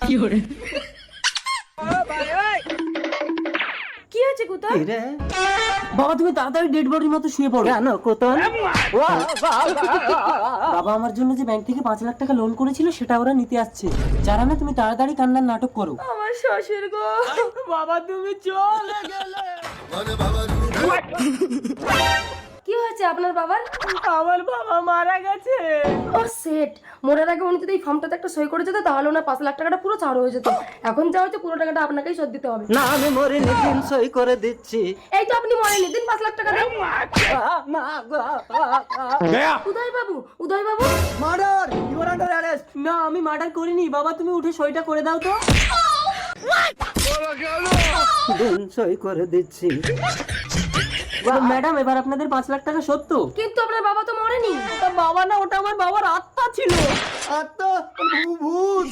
কি হয়েছে কুতন? বাবা তুমি তাড়াতাড়ি ডেড বডির মতো শুয়ে পড়ো। কেন কোতন? বাবা আমার জন্য যে ব্যাংক থেকে 5 লাখ টাকা লোন করেছিল সেটা ওরা নিতে আসছে। যারা না তুমি তাড়াতাড়ি কান্নার নাটক করো। আমার শ্বশুর গো, বাবা তুমি চলে গেলে। কি হয়েছে আপনার বাবার? আমার বাবা মারা গেছে। ও সেট, মরার আগে উনি যদি এই ফর্মটাতে একটা সই করে যেত তাহলে ওনার 5 লাখ টাকাটা পুরো ছাড় হয়ে যেত। এখন যা হচ্ছে পুরো টাকাটা আপনাকেই শোধ দিতে হবে। না আমি মরিনি, দিন সই করে দিচ্ছি। এই তো আপনি মরেননি, দিন 5 লাখ টাকা দেন। উদয় babu, Uday babu, murder, you are under arrest. না আমি মার্ডার করিনি। বাবা তুমি উঠে সইটা করে দাও তো। দিন সই করে দিচ্ছি। ম্যাডাম এবার আপনাদের 5 লাখ টাকা সত্য। কিন্তু আপনার বাবা তো মরেনি। বাবা না, ওটা আমার বাবার আত্মা ছিল। আত্মা? ভূত।